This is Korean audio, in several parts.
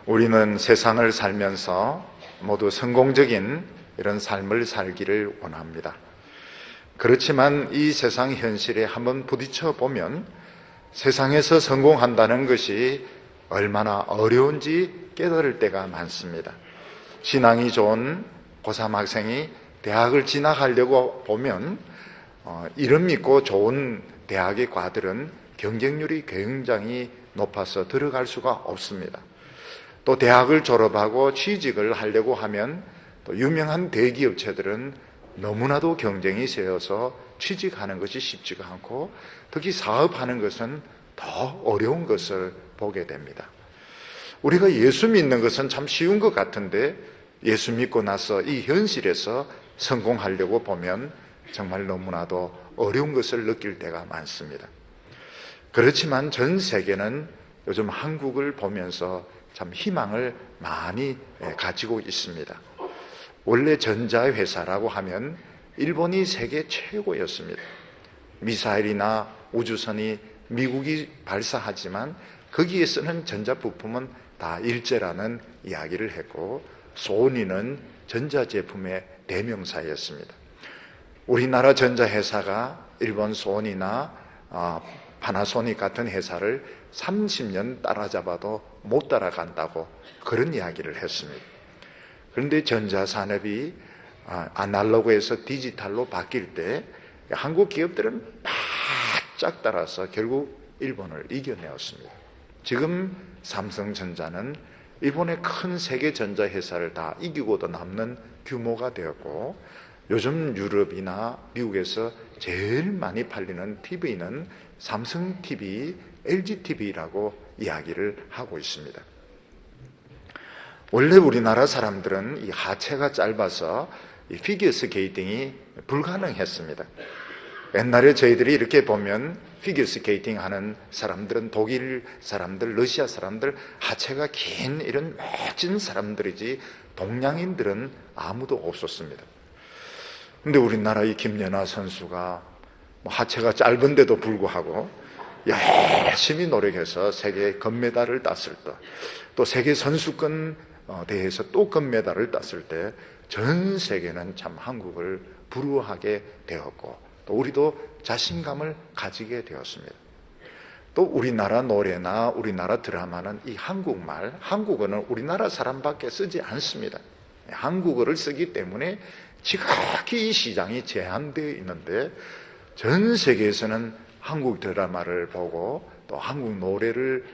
우리는 세상을 살면서 모두 성공적인 이런 삶을 살기를 원합니다. 그렇지만 이 세상 현실에 한번 부딪혀 보면 세상에서 성공한다는 것이 얼마나 어려운지 깨달을 때가 많습니다. 신앙이 좋은 고3 학생이 대학을 진학하려고 보면 이름 믿고 좋은 대학의 과들은 경쟁률이 굉장히 높아서 들어갈 수가 없습니다. 또 대학을 졸업하고 취직을 하려고 하면 또 유명한 대기업체들은 너무나도 경쟁이 세여서 취직하는 것이 쉽지가 않고 특히 사업하는 것은 더 어려운 것을 보게 됩니다. 우리가 예수 믿는 것은 참 쉬운 것 같은데 예수 믿고 나서 이 현실에서 성공하려고 보면 정말 너무나도 어려운 것을 느낄 때가 많습니다. 그렇지만 전 세계는 요즘 한국을 보면서 참 희망을 많이 가지고 있습니다. 원래 전자회사라고 하면 일본이 세계 최고였습니다. 미사일이나 우주선이 미국이 발사하지만 거기에 쓰는 전자부품은 다 일제라는 이야기를 했고 소니는 전자제품의 대명사였습니다. 우리나라 전자회사가 일본 소니나 파나소닉 같은 회사를 30년 따라잡아도 못 따라간다고 그런 이야기를 했습니다. 그런데 전자산업이 아날로그에서 디지털로 바뀔 때 한국 기업들은 바짝 따라서 결국 일본을 이겨내었습니다. 지금 삼성전자는 일본의 큰 세계 전자회사를 다 이기고도 남는 규모가 되었고 요즘 유럽이나 미국에서 제일 많이 팔리는 TV는 삼성 TV, LG TV라고 이야기를 하고 있습니다. 원래 우리나라 사람들은 이 하체가 짧아서 이 피겨스케이팅이 불가능했습니다. 옛날에 저희들이 이렇게 보면 피겨스케이팅 하는 사람들은 독일 사람들, 러시아 사람들, 하체가 긴 이런 멋진 사람들이지 동양인들은 아무도 없었습니다. 근데 우리나라 이 김연아 선수가 하체가 짧은데도 불구하고 열심히 노력해서 세계 금메달을 땄을 때, 또 세계 선수권 대회에서 또 금메달을 땄을 때 전 세계는 참 한국을 부러워하게 되었고 또 우리도 자신감을 가지게 되었습니다. 또 우리나라 노래나 우리나라 드라마는 이 한국말, 한국어는 우리나라 사람밖에 쓰지 않습니다. 한국어를 쓰기 때문에 지극히 이 시장이 제한되어 있는데 전 세계에서는 한국 드라마를 보고 또 한국 노래를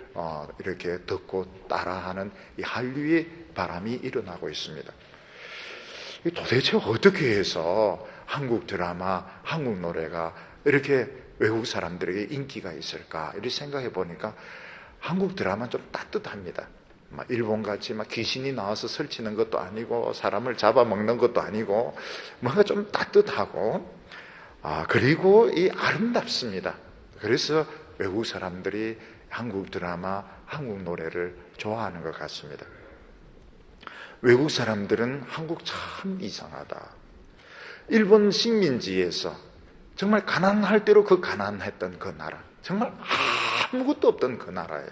이렇게 듣고 따라하는 이 한류의 바람이 일어나고 있습니다. 도대체 어떻게 해서 한국 드라마, 한국 노래가 이렇게 외국 사람들에게 인기가 있을까? 이렇게 생각해 보니까 한국 드라마는 좀 따뜻합니다. 일본같이 막 귀신이 나와서 설치는 것도 아니고 사람을 잡아먹는 것도 아니고 뭔가 좀 따뜻하고 그리고 이 아름답습니다. 그래서 외국 사람들이 한국 드라마, 한국 노래를 좋아하는 것 같습니다. 외국 사람들은 한국 참 이상하다. 일본 식민지에서 정말 가난할 대로 그 가난했던 그 나라, 정말 아무것도 없던 그 나라에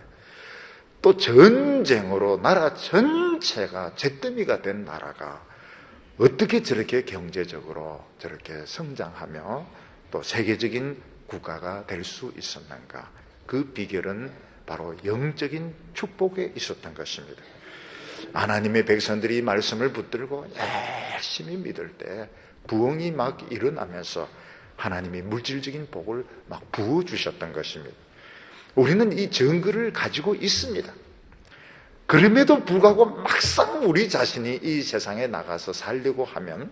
또 전쟁으로 나라 전체가 잿더미가 된 나라가 어떻게 저렇게 경제적으로 저렇게 성장하며 또 세계적인 국가가 될 수 있었는가? 그 비결은 바로 영적인 축복에 있었던 것입니다. 하나님의 백성들이 말씀을 붙들고 열심히 믿을 때 부흥이 막 일어나면서 하나님이 물질적인 복을 막 부어주셨던 것입니다. 우리는 이 증거를 가지고 있습니다. 그럼에도 불구하고 막상 우리 자신이 이 세상에 나가서 살려고 하면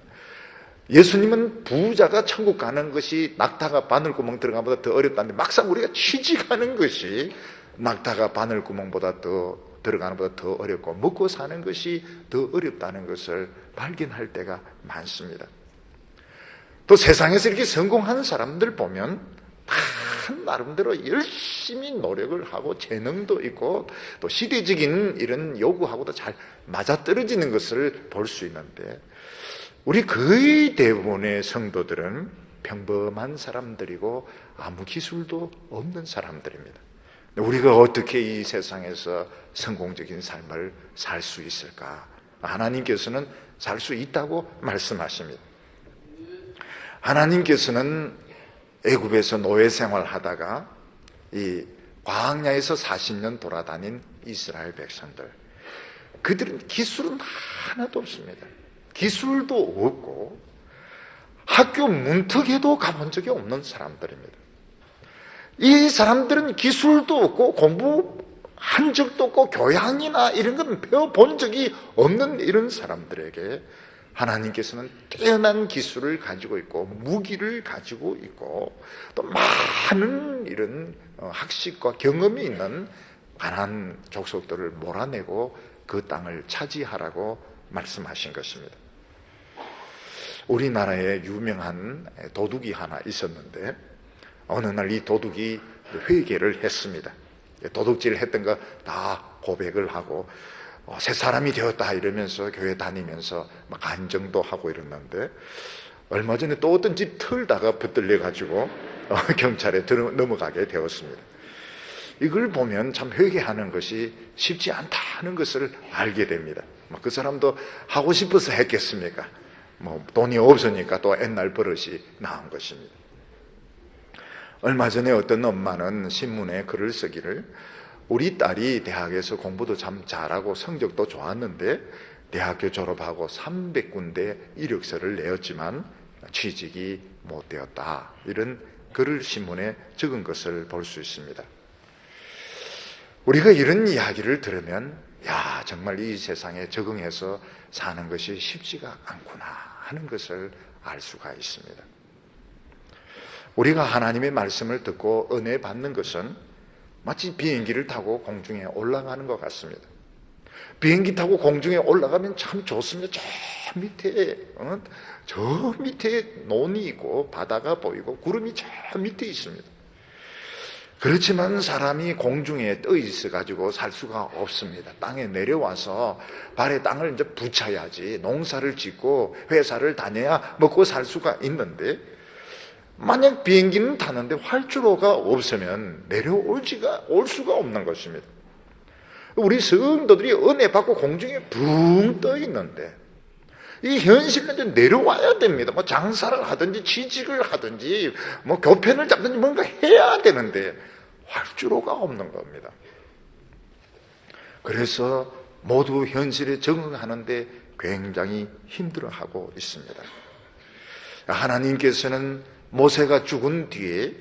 예수님은 부자가 천국 가는 것이 낙타가 바늘구멍 들어가는 것보다 더 어렵다는데 막상 우리가 취직하는 것이 낙타가 바늘구멍보다 더 들어가는 것보다 더 어렵고 먹고 사는 것이 더 어렵다는 것을 발견할 때가 많습니다. 또 세상에서 이렇게 성공하는 사람들 보면 다 나름대로 열심히 노력을 하고 재능도 있고 또 시대적인 이런 요구하고도 잘 맞아떨어지는 것을 볼 수 있는데 우리 거의 대부분의 성도들은 평범한 사람들이고 아무 기술도 없는 사람들입니다. 우리가 어떻게 이 세상에서 성공적인 삶을 살 수 있을까? 하나님께서는 살 수 있다고 말씀하십니다. 하나님께서는 애굽에서 노예 생활하다가 이 광야에서 40년 돌아다닌 이스라엘 백성들, 그들은 기술은 하나도 없습니다. 기술도 없고 학교 문턱에도 가본 적이 없는 사람들입니다. 이 사람들은 기술도 없고 공부한 적도 없고 교양이나 이런 건 배워본 적이 없는 이런 사람들에게 하나님께서는 뛰어난 기술을 가지고 있고 무기를 가지고 있고 또 많은 이런 학식과 경험이 있는 가나안 족속들을 몰아내고 그 땅을 차지하라고 말씀하신 것입니다. 우리나라에 유명한 도둑이 하나 있었는데 어느 날 이 도둑이 회개를 했습니다. 도둑질 했던 거 다 고백을 하고 새 사람이 되었다 이러면서 교회 다니면서 막 간증도 하고 이랬는데 얼마 전에 또 어떤 집 털다가 붙들려 가지고 경찰에 넘어가게 되었습니다. 이걸 보면 참 회개하는 것이 쉽지 않다는 것을 알게 됩니다. 그 사람도 하고 싶어서 했겠습니까? 돈이 없으니까 또 옛날 버릇이 나온 것입니다. 얼마 전에 어떤 엄마는 신문에 글을 쓰기를 우리 딸이 대학에서 공부도 참 잘하고 성적도 좋았는데 대학교 졸업하고 300군데 이력서를 내었지만 취직이 못 되었다, 이런 글을 신문에 적은 것을 볼 수 있습니다. 우리가 이런 이야기를 들으면 야, 정말 이 세상에 적응해서 사는 것이 쉽지가 않구나 하는 것을 알 수가 있습니다. 우리가 하나님의 말씀을 듣고 은혜 받는 것은 마치 비행기를 타고 공중에 올라가는 것 같습니다. 비행기 타고 공중에 올라가면 참 좋습니다. 저 밑에 논이 있고 바다가 보이고 구름이 저 밑에 있습니다. 그렇지만 사람이 공중에 떠 있어 가지고 살 수가 없습니다. 땅에 내려와서 발에 땅을 이제 붙여야지 농사를 짓고 회사를 다녀야 먹고 살 수가 있는데, 만약 비행기는 타는데 활주로가 없으면 올 수가 없는 것입니다. 우리 성도들이 은혜 받고 공중에 붕 떠 있는데 이 현실로 내려와야 됩니다. 장사를 하든지 취직을 하든지 교편을 잡든지 뭔가 해야 되는데 활주로가 없는 겁니다. 그래서 모두 현실에 적응하는데 굉장히 힘들어하고 있습니다. 하나님께서는 모세가 죽은 뒤에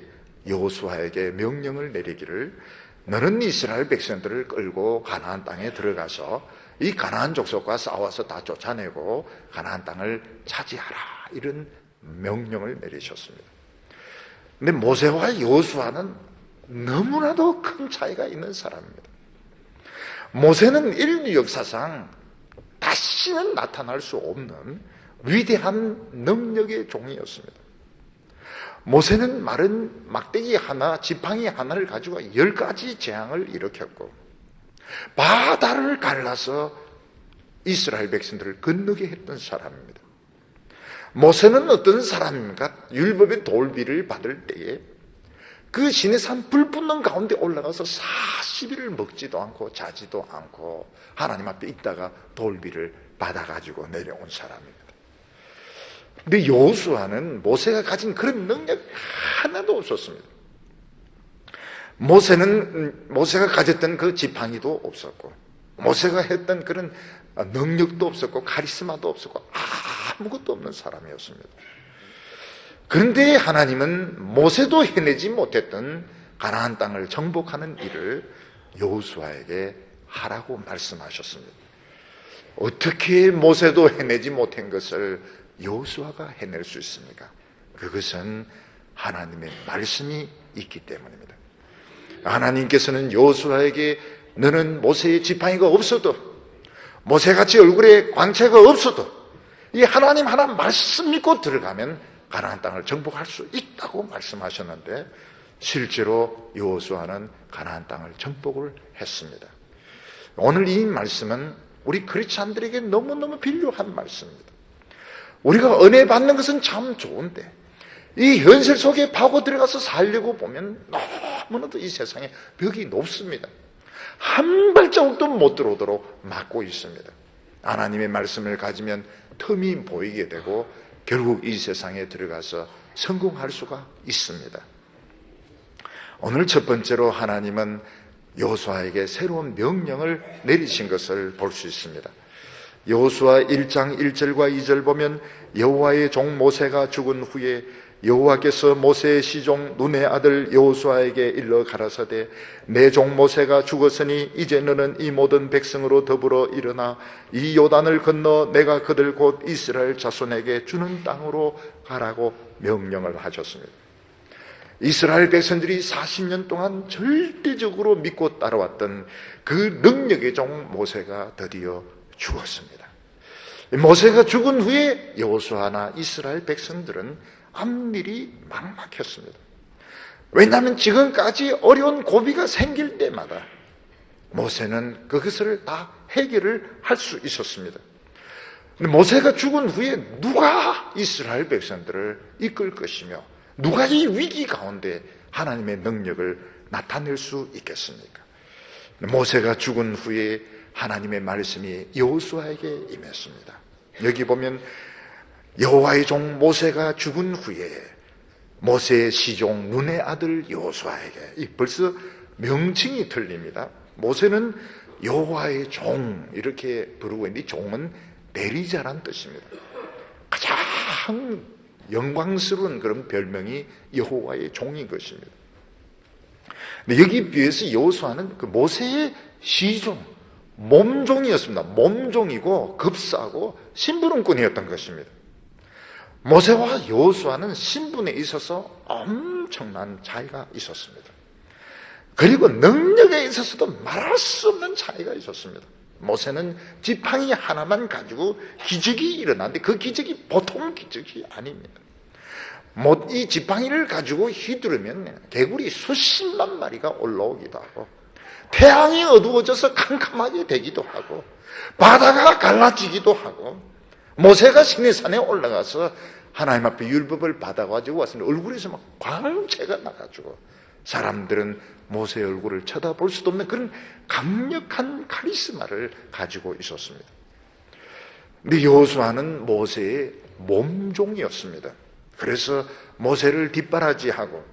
여호수아에게 명령을 내리기를 너는 이스라엘 백성들을 끌고 가나안 땅에 들어가서 이 가나안 족속과 싸워서 다 쫓아내고 가나안 땅을 차지하라, 이런 명령을 내리셨습니다. 근데 모세와 여호수아는 너무나도 큰 차이가 있는 사람입니다. 모세는 인류 역사상 다시는 나타날 수 없는 위대한 능력의 종이었습니다. 모세는 마른 막대기 하나, 지팡이 하나를 가지고 10가지 재앙을 일으켰고 바다를 갈라서 이스라엘 백성들을 건너게 했던 사람입니다. 모세는 어떤 사람입니까? 율법의 돌비를 받을 때에 그 시내산 불 붙는 가운데 올라가서 40일을 먹지도 않고 자지도 않고 하나님 앞에 있다가 돌비를 받아가지고 내려온 사람입니다. 근데 여호수아는 모세가 가진 그런 능력 하나도 없었습니다. 모세가 가졌던 그 지팡이도 없었고 모세가 했던 그런 능력도 없었고 카리스마도 없었고 아무것도 없는 사람이었습니다. 그런데 하나님은 모세도 해내지 못했던 가나안 땅을 정복하는 일을 여호수아에게 하라고 말씀하셨습니다. 어떻게 모세도 해내지 못한 것을 여호수아가 해낼 수 있습니까? 그것은 하나님의 말씀이 있기 때문입니다. 하나님께서는 여호수아에게 너는 모세의 지팡이가 없어도, 모세같이 얼굴에 광채가 없어도 이 하나님 하나 말씀 믿고 들어가면 가나안 땅을 정복할 수 있다고 말씀하셨는데 실제로 여호수아는 가나안 땅을 정복을 했습니다. 오늘 이 말씀은 우리 크리스찬들에게 너무너무 필요한 말씀입니다. 우리가 은혜 받는 것은 참 좋은데 이 현실 속에 파고 들어가서 살려고 보면 너무나도 이 세상에 벽이 높습니다. 한 발자국도 못 들어오도록 막고 있습니다. 하나님의 말씀을 가지면 틈이 보이게 되고 결국 이 세상에 들어가서 성공할 수가 있습니다. 오늘 첫 번째로 하나님은 여호수아에게 새로운 명령을 내리신 것을 볼 수 있습니다. 여호수아 1장 1절과 2절 보면 여호와의 종 모세가 죽은 후에 여호와께서 모세의 시종 눈의 아들 여호수아에게 일러 가라사대 내 종 모세가 죽었으니 이제 너는 이 모든 백성으로 더불어 일어나 이 요단을 건너 내가 그들 곧 이스라엘 자손에게 주는 땅으로 가라고 명령을 하셨습니다. 이스라엘 백성들이 40년 동안 절대적으로 믿고 따라왔던 그 능력의 종 모세가 드디어 죽었습니다. 모세가 죽은 후에 여호수아나 이스라엘 백성들은 앞일이 막막했습니다. 왜냐하면 지금까지 어려운 고비가 생길 때마다 모세는 그것을 다 해결을 할 수 있었습니다. 근데 모세가 죽은 후에 누가 이스라엘 백성들을 이끌 것이며 누가 이 위기 가운데 하나님의 능력을 나타낼 수 있겠습니까? 모세가 죽은 후에 하나님의 말씀이 여호수아에게 임했습니다. 여기 보면 여호와의 종 모세가 죽은 후에 모세의 시종 눈의 아들 여호수아에게, 벌써 명칭이 틀립니다. 모세는 여호와의 종 이렇게 부르고 있는데 종은 대리자란 뜻입니다. 가장 영광스러운 그런 별명이 여호와의 종인 것입니다. 근데 여기 비해서 여호수아는 그 모세의 시종, 몸종이었습니다. 몸종이고 급사하고 심부름꾼이었던 것입니다. 모세와 여호수아는 신분에 있어서 엄청난 차이가 있었습니다. 그리고 능력에 있어서도 말할 수 없는 차이가 있었습니다. 모세는 지팡이 하나만 가지고 기적이 일어났는데 그 기적이 보통 기적이 아닙니다. 이 지팡이를 가지고 휘두르면 개구리 수십만 마리가 올라오기도 하고 태양이 어두워져서 캄캄하게 되기도 하고 바다가 갈라지기도 하고 모세가 시내산에 올라가서 하나님 앞에 율법을 받아가지고 왔으니 얼굴에서 막 광채가 나가지고 사람들은 모세의 얼굴을 쳐다볼 수도 없는 그런 강력한 카리스마를 가지고 있었습니다. 근데 여호수아는 모세의 몸종이었습니다. 그래서 모세를 뒷바라지하고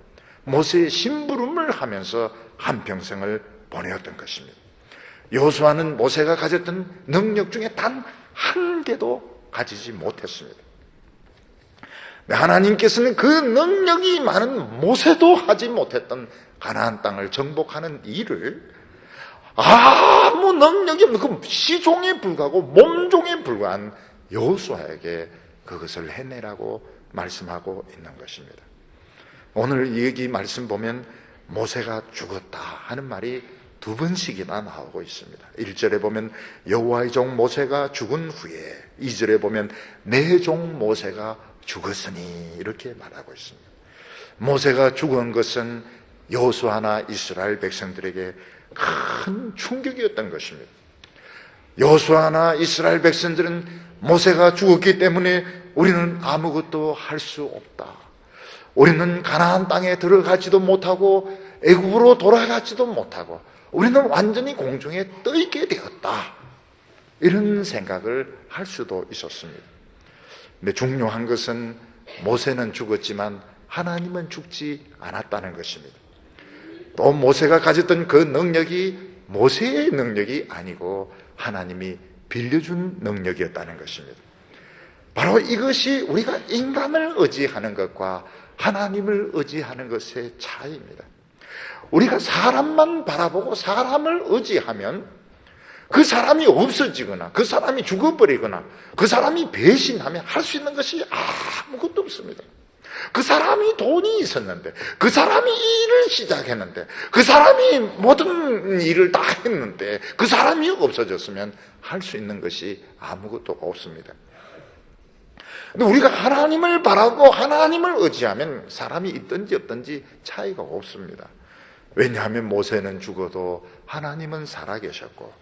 모세의 심부름을 하면서 한평생을 보내었던 것입니다. 여호수아는 모세가 가졌던 능력 중에 단 한 개도 가지지 못했습니다. 하나님께서는 그 능력이 많은 모세도 하지 못했던 가나안 땅을 정복하는 일을 아무 능력이 없는 그 시종에 불과하고 몸종에 불과한 여호수아에게 그것을 해내라고 말씀하고 있는 것입니다. 오늘 여기 말씀 보면 모세가 죽었다 하는 말이 두 번씩이나 나오고 있습니다. 1절에 보면 여호와의 종 모세가 죽은 후에, 2절에 보면 내 종 모세가 죽었으니 이렇게 말하고 있습니다. 모세가 죽은 것은 여호수아나 이스라엘 백성들에게 큰 충격이었던 것입니다. 여호수아나 이스라엘 백성들은 모세가 죽었기 때문에 우리는 아무것도 할 수 없다. 우리는 가나안 땅에 들어가지도 못하고 애굽으로 돌아가지도 못하고 우리는 완전히 공중에 떠 있게 되었다. 이런 생각을 할 수도 있었습니다. 근데 중요한 것은 모세는 죽었지만 하나님은 죽지 않았다는 것입니다. 또 모세가 가졌던 그 능력이 모세의 능력이 아니고 하나님이 빌려준 능력이었다는 것입니다. 바로 이것이 우리가 인간을 의지하는 것과 하나님을 의지하는 것의 차이입니다. 우리가 사람만 바라보고 사람을 의지하면 그 사람이 없어지거나 그 사람이 죽어버리거나 그 사람이 배신하면 할 수 있는 것이 아무것도 없습니다. 그 사람이 돈이 있었는데, 그 사람이 일을 시작했는데, 그 사람이 모든 일을 다 했는데 그 사람이 없어졌으면 할 수 있는 것이 아무것도 없습니다. 근데 우리가 하나님을 바라고 하나님을 의지하면 사람이 있든지 없든지 차이가 없습니다. 왜냐하면 모세는 죽어도 하나님은 살아계셨고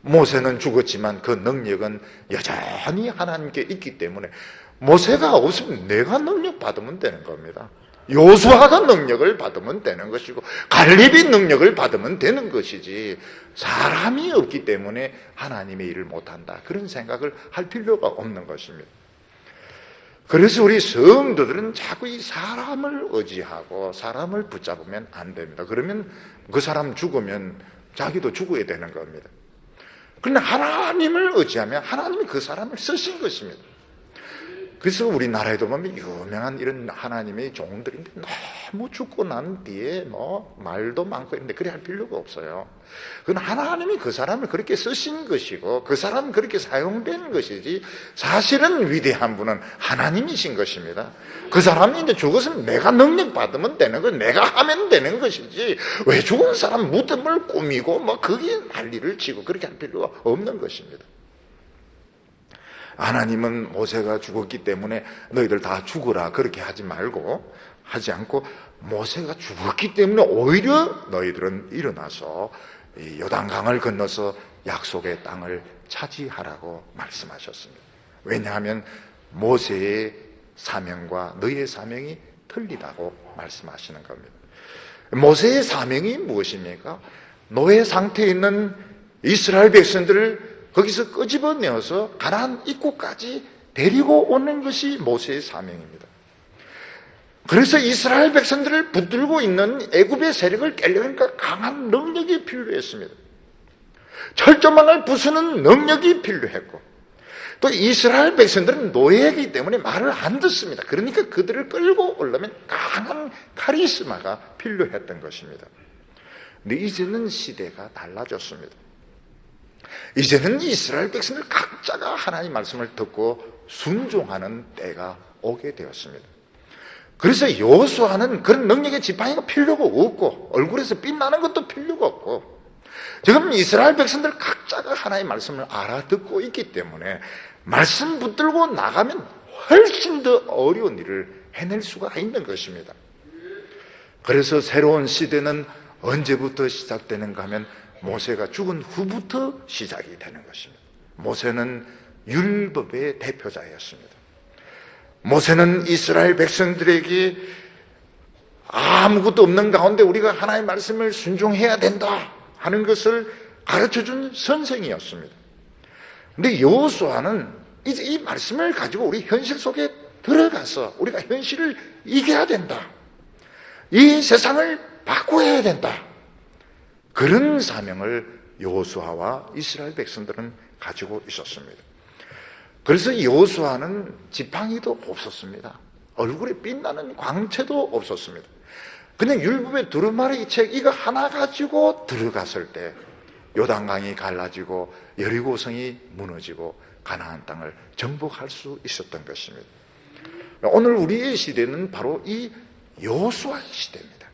모세는 죽었지만 그 능력은 여전히 하나님께 있기 때문에 모세가 없으면 내가 능력 받으면 되는 겁니다. 요수아가 능력을 받으면 되는 것이고 갈렙이 능력을 받으면 되는 것이지, 사람이 없기 때문에 하나님의 일을 못한다, 그런 생각을 할 필요가 없는 것입니다. 그래서 우리 성도들은 자꾸 이 사람을 의지하고 사람을 붙잡으면 안 됩니다. 그러면 그 사람 죽으면 자기도 죽어야 되는 겁니다. 그런데 하나님을 의지하면 하나님이 그 사람을 쓰신 것입니다. 그래서 우리나라에도 보면 유명한 이런 하나님의 종들인데 너무 죽고 난 뒤에 뭐 말도 많고 있는데 그래 할 필요가 없어요. 그건 하나님이 그 사람을 그렇게 쓰신 것이고 그 사람은 그렇게 사용된 것이지, 사실은 위대한 분은 하나님이신 것입니다. 그 사람이 이제 죽었으면 내가 능력 받으면 되는 거, 내가 하면 되는 것이지, 왜 죽은 사람 무덤을 꾸미고 뭐 거기에 난리를 치고 그렇게 할 필요가 없는 것입니다. 하나님은 모세가 죽었기 때문에 너희들 다 죽어라 그렇게 하지 않고 모세가 죽었기 때문에 오히려 너희들은 일어나서 요단강을 건너서 약속의 땅을 차지하라고 말씀하셨습니다. 왜냐하면 모세의 사명과 너희의 사명이 틀리다고 말씀하시는 겁니다. 모세의 사명이 무엇입니까? 노예 상태에 있는 이스라엘 백성들을 거기서 끄집어내어서 가나안 입구까지 데리고 오는 것이 모세의 사명입니다. 그래서 이스라엘 백성들을 붙들고 있는 애굽의 세력을 깨려니까 강한 능력이 필요했습니다. 철조망을 부수는 능력이 필요했고, 또 이스라엘 백성들은 노예이기 때문에 말을 안 듣습니다. 그러니까 그들을 끌고 오려면 강한 카리스마가 필요했던 것입니다. 근데 이제는 시대가 달라졌습니다. 이제는 이스라엘 백성들 각자가 하나님의 말씀을 듣고 순종하는 때가 오게 되었습니다. 그래서 여호수아는 그런 능력의 지팡이가 필요가 없고 얼굴에서 빛나는 것도 필요가 없고, 지금 이스라엘 백성들 각자가 하나님의 말씀을 알아듣고 있기 때문에 말씀 붙들고 나가면 훨씬 더 어려운 일을 해낼 수가 있는 것입니다. 그래서 새로운 시대는 언제부터 시작되는가 하면 모세가 죽은 후부터 시작이 되는 것입니다. 모세는 율법의 대표자였습니다. 모세는 이스라엘 백성들에게 아무것도 없는 가운데 우리가 하나님의 말씀을 순종해야 된다 하는 것을 가르쳐준 선생이었습니다. 근데 여호수아는 이제 이 말씀을 가지고 우리 현실 속에 들어가서 우리가 현실을 이겨야 된다, 이 세상을 바꿔야 된다, 그런 사명을 여호수아와 이스라엘 백성들은 가지고 있었습니다. 그래서 여호수아는 지팡이도 없었습니다. 얼굴에 빛나는 광채도 없었습니다. 그냥 율법의 두루마리 책 이거 하나 가지고 들어갔을 때 요단강이 갈라지고 여리고성이 무너지고 가나안 땅을 정복할 수 있었던 것입니다. 오늘 우리의 시대는 바로 이 여호수아의 시대입니다.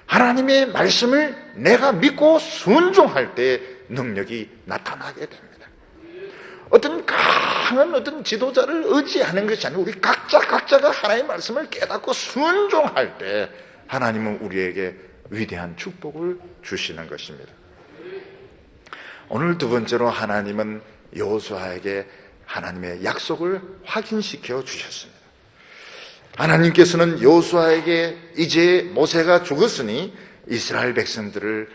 하나님의 말씀을 내가 믿고 순종할 때 능력이 나타나게 됩니다. 어떤 강한 어떤 지도자를 의지하는 것이 아니고 우리 각자가 하나님의 말씀을 깨닫고 순종할 때 하나님은 우리에게 위대한 축복을 주시는 것입니다. 오늘 두 번째로 하나님은 여호수아에게 하나님의 약속을 확인시켜 주셨습니다. 하나님께서는 여호수아에게 이제 모세가 죽었으니 이스라엘 백성들을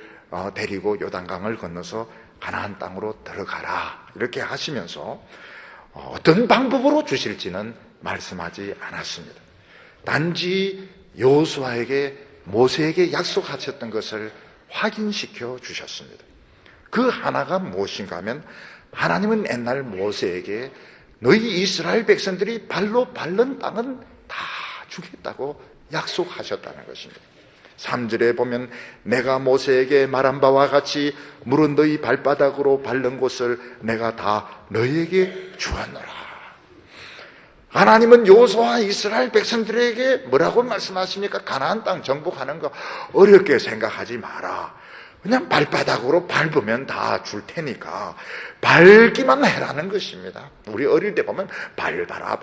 데리고 요단강을 건너서 가나안 땅으로 들어가라 이렇게 하시면서 어떤 방법으로 주실지는 말씀하지 않았습니다. 단지 여호수아에게 모세에게 약속하셨던 것을 확인시켜 주셨습니다. 그 하나가 무엇인가 하면 하나님은 옛날 모세에게 너희 이스라엘 백성들이 발로 밟는 땅은 다 주겠다고 약속하셨다는 것입니다. 3절에 보면 내가 모세에게 말한 바와 같이 물은 너희 발바닥으로 밟는 곳을 내가 다 너희에게 주었노라. 하나님은 여호수아와 이스라엘 백성들에게 뭐라고 말씀하십니까? 가나안 땅 정복하는 거 어렵게 생각하지 마라. 그냥 발바닥으로 밟으면 다 줄 테니까 밟기만 해라는 것입니다. 우리 어릴 때 보면 밟아라.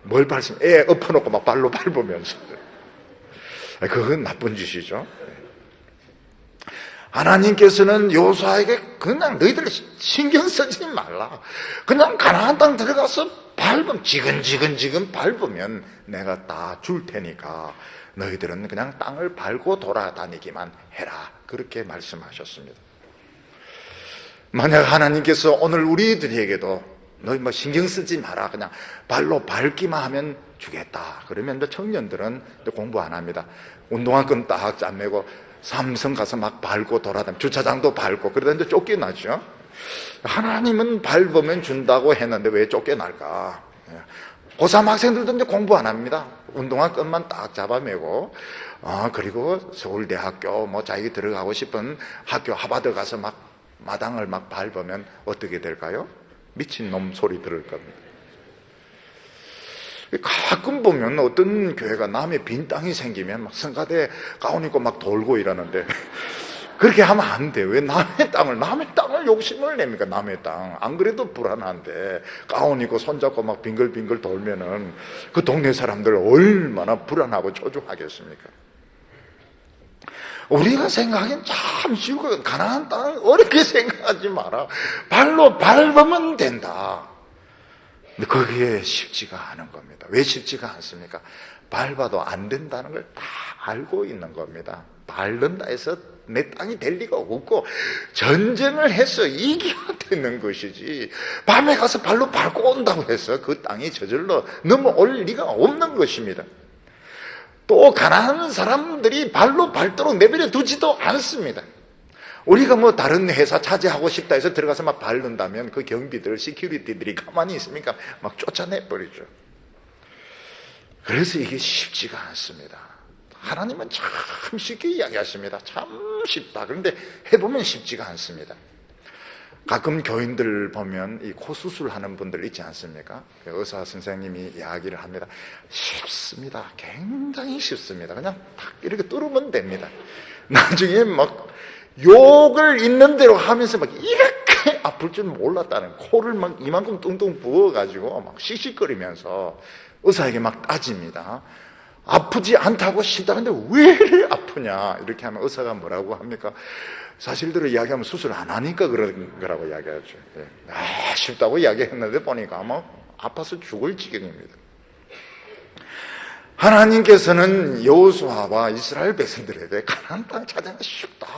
뭘 밟으면 애 엎어놓고 막 발로 밟으면서, 그건 나쁜 짓이죠. 하나님께서는 여호수아에게 그냥 너희들 신경 쓰지 말라. 그냥 가나안 땅 들어가서 밟으면 지근 밟으면 내가 다 줄 테니까 너희들은 그냥 땅을 밟고 돌아다니기만 해라. 그렇게 말씀하셨습니다. 만약 하나님께서 오늘 우리들에게도 너희 뭐 신경 쓰지 마라. 그냥 발로 밟기만 하면 주겠다. 그러면 이제 청년들은 공부 안 합니다. 운동화끈 딱 짜매고 삼성 가서 막 밟고 돌아다니고 주차장도 밟고 그러다 이제 쫓겨나죠. 하나님은 밟으면 준다고 했는데 왜 쫓겨날까? 고3 학생들도 이제 공부 안 합니다. 운동화끈만 딱 잡아매고 그리고 서울대학교 뭐 자기 들어가고 싶은 학교 하버드 가서 막 마당을 막 밟으면 어떻게 될까요? 미친놈 소리 들을 겁니다. 가끔 보면 어떤 교회가 남의 빈 땅이 생기면 막 성가대 가운 입고 막 돌고 이러는데 그렇게 하면 안 돼. 왜 남의 땅을 욕심을 냅니까? 남의 땅. 안 그래도 불안한데 가운 입고 손잡고 막 빙글빙글 돌면은 그 동네 사람들 얼마나 불안하고 초조하겠습니까? 우리가 생각하기엔 참 쉬우고 가나안 땅 어렵게 생각하지 마라. 발로 밟으면 된다. 근데 그게 쉽지가 않은 겁니다. 왜 쉽지가 않습니까? 밟아도 안 된다는 걸 다 알고 있는 겁니다. 밟는다 해서 내 땅이 될 리가 없고 전쟁을 해서 이겨야 되는 것이지 밤에 가서 발로 밟고 온다고 해서 그 땅이 저절로 넘어올 리가 없는 것입니다. 또 가난한 사람들이 발로 밟도록 내버려 두지도 않습니다. 우리가 뭐 다른 회사 차지하고 싶다 해서 들어가서 막 밟는다면 그 경비들, 시큐리티들이 가만히 있습니까? 막 쫓아내버리죠. 그래서 이게 쉽지가 않습니다. 하나님은 참 쉽게 이야기하십니다. 참 쉽다. 그런데 해보면 쉽지가 않습니다. 가끔 교인들 보면 이 코 수술하는 분들 있지 않습니까? 의사 선생님이 이야기를 합니다. 쉽습니다. 굉장히 쉽습니다. 그냥 탁 이렇게 뚫으면 됩니다. 나중에 막 욕을 있는 대로 하면서 막 이렇게 아플 줄 몰랐다는, 코를 막 이만큼 뚱뚱 부어가지고 막 씩씩거리면서 의사에게 막 따집니다. 아프지 않다고 쉽다. 근데 왜 아프냐? 이렇게 하면 의사가 뭐라고 합니까? 사실대로 이야기하면 수술 안 하니까 그런 거라고 이야기하죠. 쉽다고 이야기했는데 보니까 아마 아파서 죽을 지경입니다. 하나님께서는 여호수아와 이스라엘 백성들에게 가나안 땅 찾아가 쉽다.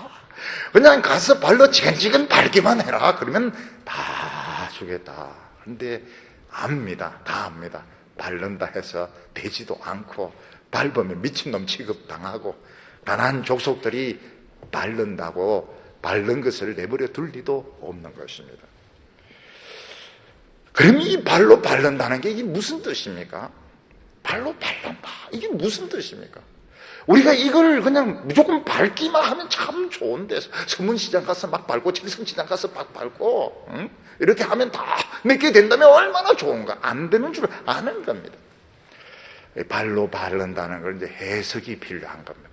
그냥 가서 발로 지근지근 밟기만 해라. 그러면 다 주겠다. 그런데 압니다. 다 압니다. 밟는다 해서 되지도 않고 밟으면 미친놈 취급당하고 가난한 족속들이 밟는다고 밟는 것을 내버려 둘 리도 없는 것입니다. 그럼 이 발로 밟는다는 게 이게 무슨 뜻입니까? 발로 밟는다. 이게 무슨 뜻입니까? 우리가 이걸 그냥 무조건 밟기만 하면 참 좋은데 서문시장 가서 막 밟고 칠성시장 가서 막 밟고 이렇게 하면 다 맺게 된다면 얼마나 좋은가. 안 되는 줄 아는 겁니다. 발로 밟는다는 걸 이제 해석이 필요한 겁니다.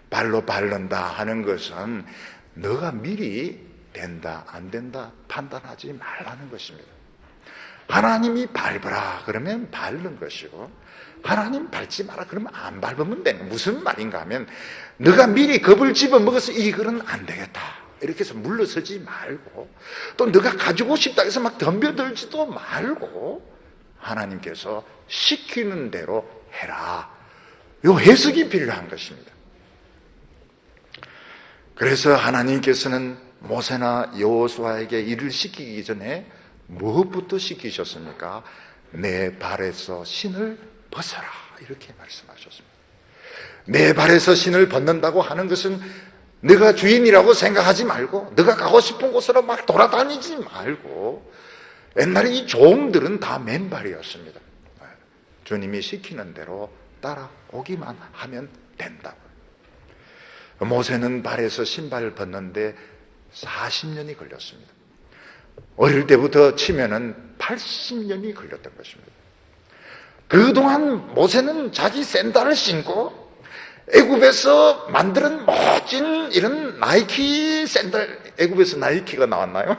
발로 밟는다 하는 것은 너가 미리 된다 안 된다 판단하지 말라는 것입니다. 하나님이 밟으라 그러면 밟는 것이고 하나님 밟지 마라 그러면 안 밟으면 되는 거예요. 무슨 말인가 하면 너가 미리 겁을 집어먹어서 이거는 안 되겠다 이렇게 해서 물러서지 말고 또 너가 가지고 싶다 해서 막 덤벼들지도 말고 하나님께서 시키는 대로 해라. 이 해석이 필요한 것입니다. 그래서 하나님께서는 모세나 여호수아에게 일을 시키기 전에 무엇부터 시키셨습니까? 내 발에서 신을 벗어라 이렇게 말씀하셨습니다. 내 발에서 신을 벗는다고 하는 것은 네가 주인이라고 생각하지 말고 네가 가고 싶은 곳으로 막 돌아다니지 말고 옛날에 이 종들은 다 맨발이었습니다. 주님이 시키는 대로 따라오기만 하면 된다고. 모세는 발에서 신발을 벗는데 40년이 걸렸습니다. 어릴 때부터 치면은 80년이 걸렸던 것입니다. 그동안 모세는 자기 샌들을 신고 애굽에서 만드는 멋진 이런 나이키 샌들, 애굽에서 나이키가 나왔나요?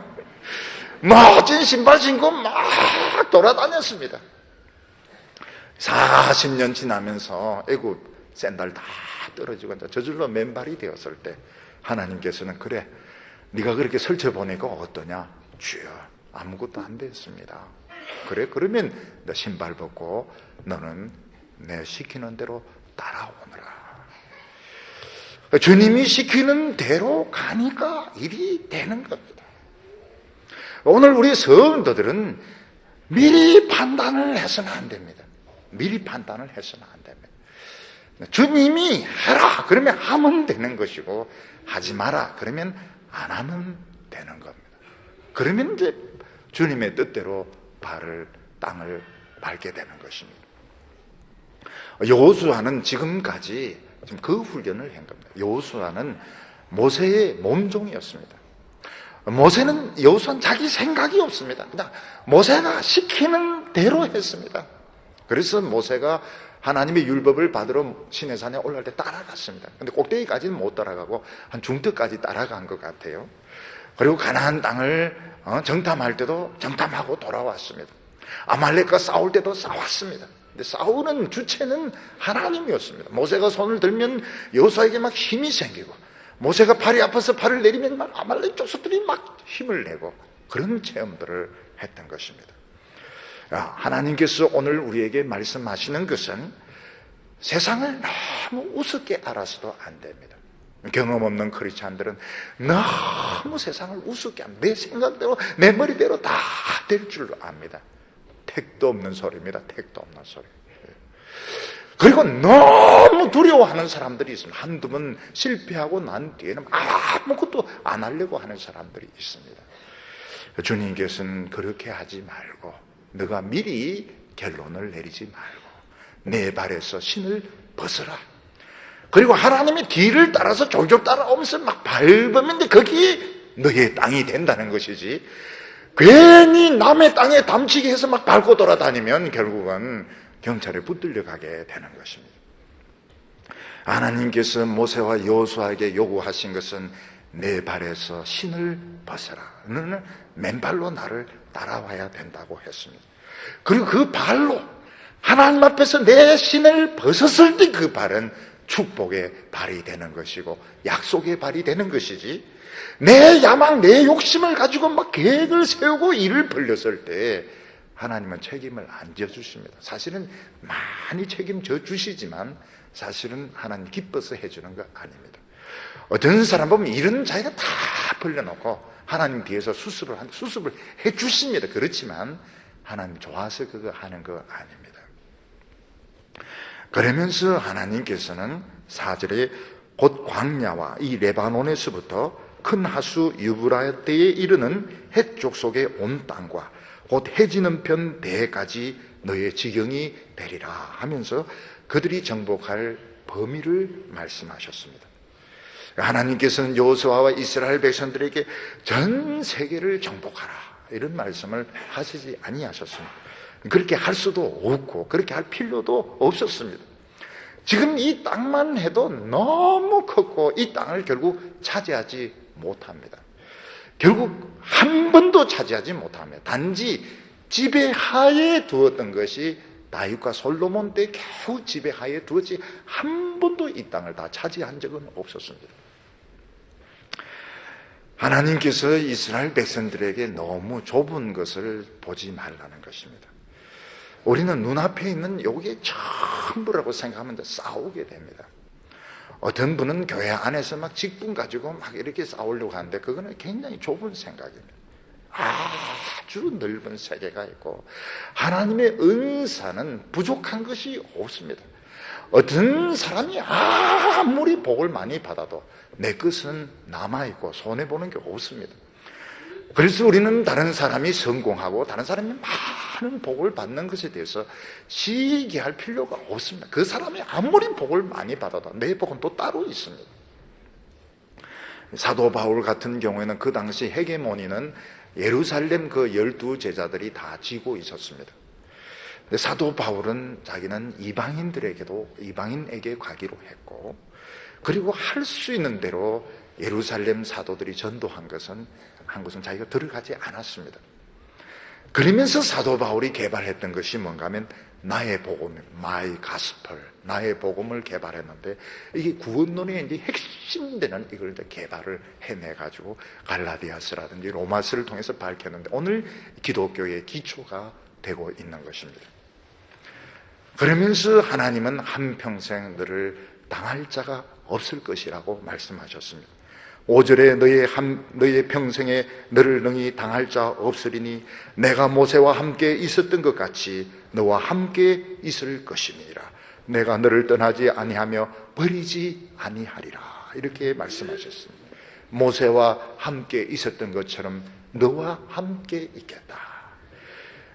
멋진 신발 신고 막 돌아다녔습니다. 40년 지나면서 애굽 샌들 다 떨어지고 저절로 맨발이 되었을 때 하나님께서는 그래, 네가 그렇게 설쳐보니까 어떠냐? 주여, 아무것도 안 됐습니다. 그래, 그러면 너 신발 벗고 너는 내 시키는 대로 따라오너라. 주님이 시키는 대로 가니까 일이 되는 겁니다. 오늘 우리 성도들은 미리 판단을 해서는 안 됩니다. 미리 판단을 해서는 안 됩니다. 주님이 해라 그러면 하면 되는 것이고, 하지 마라 그러면 안 하면 되는 겁니다. 그러면 이제 주님의 뜻대로 땅을 밟게 되는 것입니다. 여호수아는 지금까지 지금 그 훈련을 한 겁니다. 여호수아는 모세의 몸종이었습니다. 여호수아는 자기 생각이 없습니다. 그냥 모세가 시키는 대로 했습니다. 그래서 모세가 하나님의 율법을 받으러 시내산에 올라갈 때 따라갔습니다. 근데 꼭대기까지는 못 따라가고 한 중턱까지 따라간 것 같아요. 그리고 가나안 땅을 정탐할 때도 정탐하고 돌아왔습니다. 아말렉과 싸울 때도 싸웠습니다. 근데 싸우는 주체는 하나님이었습니다. 모세가 손을 들면 여호수아에게 막 힘이 생기고, 모세가 팔이 아파서 팔을 내리면 막 아말렉 족속들이 막 힘을 내고, 그런 체험들을 했던 것입니다. 하나님께서 오늘 우리에게 말씀하시는 것은 세상을 너무 우습게 알아서도 안 됩니다. 경험 없는 크리스찬들은 너무 세상을 우습게 합니다. 내 생각대로 내 머리대로 다 될 줄 압니다. 택도 없는 소리입니다. 택도 없는 소리. 그리고 너무 두려워하는 사람들이 있습니다. 한두 번 실패하고 난 뒤에는 아무것도 안 하려고 하는 사람들이 있습니다. 주님께서는 그렇게 하지 말고, 너가 미리 결론을 내리지 말고 내 발에서 신을 벗어라. 그리고 하나님의 뒤를 따라서 졸졸 따라오면서 막 밟으면 거기 너의 땅이 된다는 것이지, 괜히 남의 땅에 담치게 해서 막 밟고 돌아다니면 결국은 경찰에 붙들려 가게 되는 것입니다. 하나님께서 모세와 여호수아에게 요구하신 것은 내 발에서 신을 벗어라. 너는 맨발로 나를 따라와야 된다고 했습니다. 그리고 그 발로 하나님 앞에서 내 신을 벗었을 때 그 발은 축복의 발이 되는 것이고 약속의 발이 되는 것이지, 내 야망, 내 욕심을 가지고 막 계획을 세우고 일을 벌렸을 때 하나님은 책임을 안 져주십니다. 사실은 많이 책임져 주시지만 사실은 하나님 기뻐서 해주는 거 아닙니다. 어떤 사람 보면 이런 자기가 다 벌려놓고 하나님 뒤에서 수습을 해주십니다. 그렇지만 하나님 좋아서 그거 하는 거 아닙니다. 그러면서 하나님께서는 4절에 곧 광야와 이 레바논에서부터 큰 하수 유브라떼에 이르는 해쪽 속의 온 땅과 곧 해지는 편 대까지 너의 지경이 되리라 하면서 그들이 정복할 범위를 말씀하셨습니다. 하나님께서는 여호수아와 이스라엘 백성들에게 전 세계를 정복하라 이런 말씀을 하시지 아니하셨습니다. 그렇게 할 수도 없고 그렇게 할 필요도 없었습니다. 지금 이 땅만 해도 너무 컸고 이 땅을 결국 차지하지 못합니다. 결국 한 번도 차지하지 못합니다. 단지 지배하에 두었던 것이 다윗과 솔로몬 때 겨우 지배하에 두었지 한 번도 이 땅을 다 차지한 적은 없었습니다. 하나님께서 이스라엘 백성들에게 너무 좁은 것을 보지 말라는 것입니다. 우리는 눈앞에 있는 요게 전부라고 생각하면 싸우게 됩니다. 어떤 분은 교회 안에서 막 직분 가지고 막 이렇게 싸우려고 하는데 그거는 굉장히 좁은 생각입니다. 아주 넓은 세계가 있고 하나님의 은사는 부족한 것이 없습니다. 어떤 사람이 아무리 복을 많이 받아도 내 것은 남아있고 손해보는 게 없습니다. 그래서 우리는 다른 사람이 성공하고 다른 사람이 많은 복을 받는 것에 대해서 시기할 필요가 없습니다. 그 사람이 아무리 복을 많이 받아도 내 복은 또 따로 있습니다. 사도 바울 같은 경우에는 그 당시 헤게모니는 예루살렘 그 12제자들이 다 쥐고 있었습니다. 근데 사도 바울은 자기는 이방인에게 가기로 했고, 그리고 할 수 있는 대로 예루살렘 사도들이 전도한 것은 자기가 들어가지 않았습니다. 그러면서 사도 바울이 개발했던 것이 뭔가 하면 나의 복음, 마이 가스펠, 나의 복음을 개발했는데 이게 구원론의 이제 핵심되는 이걸 개발을 해내가지고 갈라디아서라든지 로마서를 통해서 밝혔는데 오늘 기독교의 기초가 되고 있는 것입니다. 그러면서 하나님은 한평생 너를 당할 자가 없을 것이라고 말씀하셨습니다. 5절에 너의 평생에 너를 능히 당할 자 없으리니 내가 모세와 함께 있었던 것 같이 너와 함께 있을 것이니라. 내가 너를 떠나지 아니하며 버리지 아니하리라. 이렇게 말씀하셨습니다. 모세와 함께 있었던 것처럼 너와 함께 있겠다.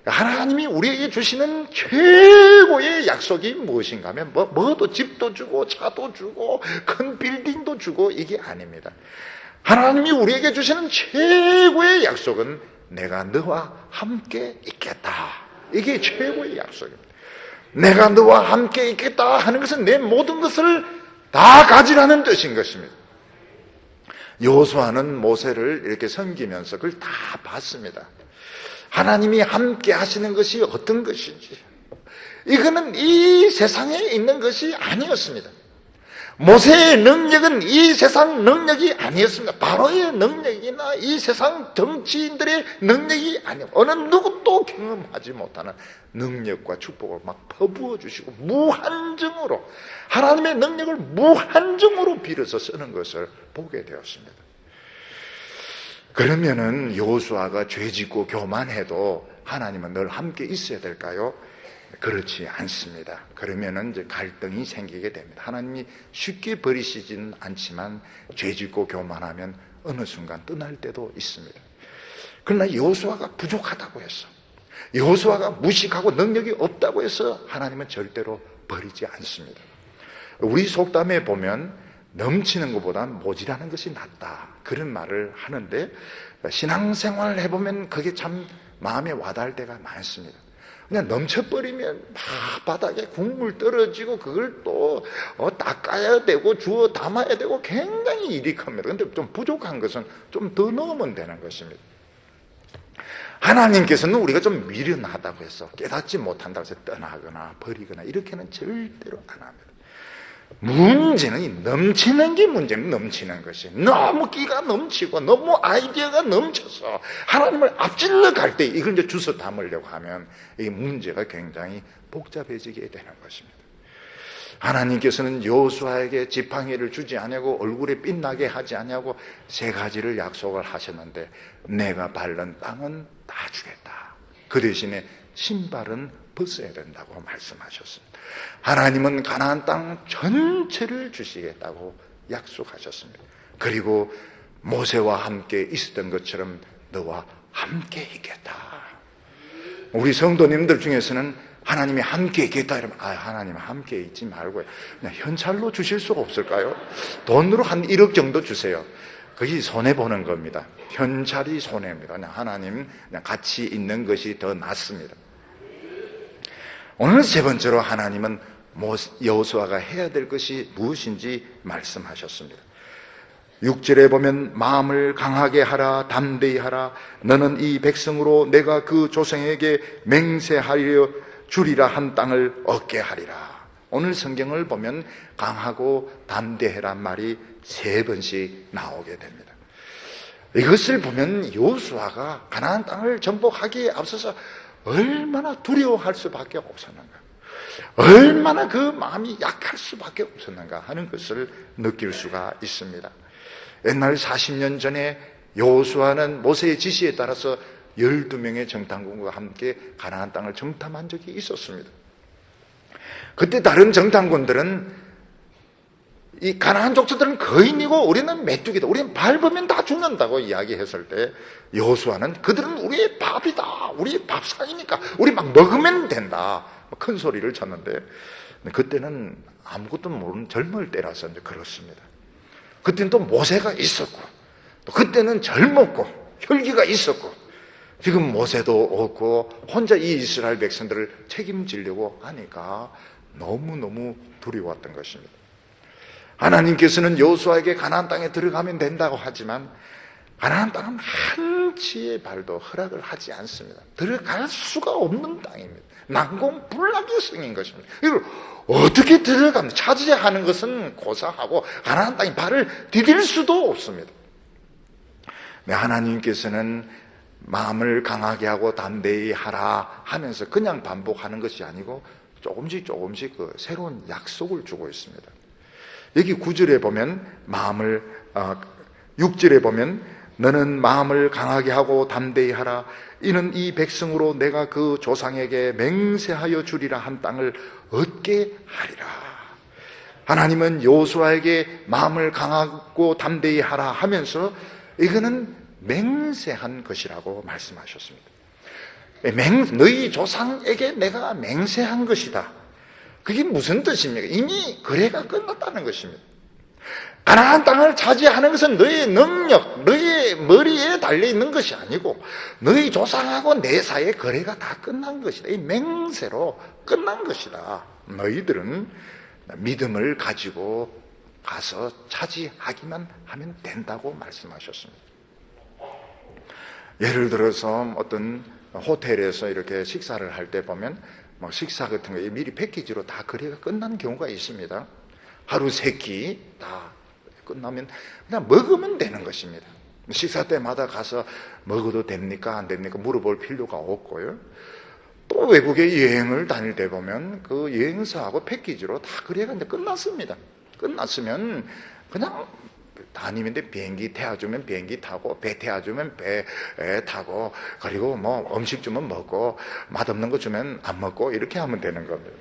하나님이 우리에게 주시는 최고의 약속이 무엇인가 하면 뭐도 집도 주고 차도 주고 큰 빌딩도 주고 이게 아닙니다. 하나님이 우리에게 주시는 최고의 약속은 내가 너와 함께 있겠다. 이게 최고의 약속입니다. 내가 너와 함께 있겠다 하는 것은 내 모든 것을 다 가지라는 뜻인 것입니다. 여호수아는 모세를 이렇게 섬기면서 그걸 다 봤습니다. 하나님이 함께 하시는 것이 어떤 것인지, 이거는 이 세상에 있는 것이 아니었습니다. 모세의 능력은 이 세상 능력이 아니었습니다. 바로의 능력이나 이 세상 정치인들의 능력이 아니에요. 어느 누구도 경험하지 못하는 능력과 축복을 막 퍼부어 주시고 무한정으로 하나님의 능력을 무한정으로 빌어서 쓰는 것을 보게 되었습니다. 그러면은 여호수아가 죄짓고 교만해도 하나님은 늘 함께 있어야 될까요? 그렇지 않습니다. 그러면은 이제 갈등이 생기게 됩니다. 하나님이 쉽게 버리시지는 않지만 죄짓고 교만하면 어느 순간 떠날 때도 있습니다. 그러나 여호수아가 부족하다고 해서, 여호수아가 무식하고 능력이 없다고 해서 하나님은 절대로 버리지 않습니다. 우리 속담에 보면 넘치는 것보다는 모자라는 것이 낫다, 그런 말을 하는데 신앙생활을 해보면 그게 참 마음에 와닿을 때가 많습니다. 그냥 넘쳐버리면 막 바닥에 국물 떨어지고 그걸 또 닦아야 되고 주워 담아야 되고 굉장히 일이 큽니다. 그런데 좀 부족한 것은 좀 더 넣으면 되는 것입니다. 하나님께서는 우리가 좀 미련하다고 해서 깨닫지 못한다고 해서 떠나거나 버리거나 이렇게는 절대로 안 합니다. 문제는 이 넘치는 게 문제는 넘치는 것이, 너무 끼가 넘치고 너무 아이디어가 넘쳐서 하나님을 앞질러 갈 때 이걸 이제 주워 담으려고 하면 이 문제가 굉장히 복잡해지게 되는 것입니다. 하나님께서는 여호수아에게 지팡이를 주지 아니하고 얼굴에 빛나게 하지 아니하고 세 가지를 약속을 하셨는데 내가 밟는 땅은 다 주겠다. 그 대신에 신발은 벗어야 된다고 말씀하셨습니다. 하나님은 가나안 땅 전체를 주시겠다고 약속하셨습니다. 그리고 모세와 함께 있었던 것처럼 너와 함께 있겠다. 우리 성도님들 중에서는 하나님이 함께 있겠다 이러면 하나님 함께 있지 말고 그냥 현찰로 주실 수가 없을까요? 돈으로 한 1억 정도 주세요. 그게 손해보는 겁니다. 현찰이 손해입니다. 그냥 하나님 그냥 같이 있는 것이 더 낫습니다. 오늘 세 번째로 하나님은 여호수아가 해야 될 것이 무엇인지 말씀하셨습니다. 6절에 보면 마음을 강하게 하라, 담대히 하라. 너는 이 백성으로 내가 그 조상에게 맹세하려 주리라 한 땅을 얻게 하리라. 오늘 성경을 보면 강하고 담대해란 말이 3번씩 나오게 됩니다. 이것을 보면 여호수아가 가나안 땅을 정복하기에 앞서서 얼마나 두려워할 수밖에 없었는가, 얼마나 그 마음이 약할 수밖에 없었는가 하는 것을 느낄 수가 있습니다. 옛날 40년 전에 여호수아는 모세의 지시에 따라서 12명의 정탐꾼과 함께 가나안 땅을 정탐한 적이 있었습니다. 그때 다른 정탐꾼들은 이 가나안 족속들은 거인이고 우리는 메뚜기다, 우리는 밟으면 다 죽는다고 이야기했을 때 여호수아는 그들은 우리의 밥이다, 우리의 밥상이니까 우리 막 먹으면 된다 큰 소리를 쳤는데, 그때는 아무것도 모르는 젊을 때라서 이제 그렇습니다. 그때는 또 모세가 있었고, 또 그때는 젊었고 혈기가 있었고, 지금 모세도 없고 혼자 이 이스라엘 백성들을 책임지려고 하니까 너무너무 두려웠던 것입니다. 하나님께서는 여호수아에게 가나안 땅에 들어가면 된다고 하지만 가나안 땅은 한치의 발도 허락을 하지 않습니다. 들어갈 수가 없는 땅입니다. 난공불락의 성인 것입니다. 이걸 어떻게 들어갑니까? 차지하는 것은 고사하고 가나안 땅에 발을 디딜 수도 없습니다. 하나님께서는 마음을 강하게 하고 담대히 하라 하면서 그냥 반복하는 것이 아니고 조금씩 그 새로운 약속을 주고 있습니다. 여기 9절에 보면 6절에 보면 너는 마음을 강하게 하고 담대히 하라. 이는 이 백성으로 내가 그 조상에게 맹세하여 주리라 한 땅을 얻게 하리라. 하나님은 여호수아에게 마음을 강하고 담대히 하라 하면서 이거는 맹세한 것이라고 말씀하셨습니다. 너희 조상에게 내가 맹세한 것이다. 그게 무슨 뜻입니까? 이미 거래가 끝났다는 것입니다. 가나안 땅을 차지하는 것은 너의 능력, 너의 머리에 달려있는 것이 아니고 너희 조상하고 내 사이의 거래가 다 끝난 것이다. 이 맹세로 끝난 것이다. 너희들은 믿음을 가지고 가서 차지하기만 하면 된다고 말씀하셨습니다. 예를 들어서 어떤 호텔에서 이렇게 식사를 할 때 보면 식사 같은 거 미리 패키지로 다 거래가 끝난 경우가 있습니다. 하루 3끼 다 끝나면 그냥 먹으면 되는 것입니다. 식사 때마다 가서 먹어도 됩니까 안 됩니까 물어볼 필요가 없고요. 또 외국에 여행을 다닐 때 보면 그 여행사하고 패키지로 다 거래가 이제 끝났습니다. 끝났으면 그냥 다니는데 비행기 태워주면 비행기 타고 배 태워주면 배 타고 그리고 음식 주면 먹고 맛없는 거 주면 안 먹고 이렇게 하면 되는 겁니다.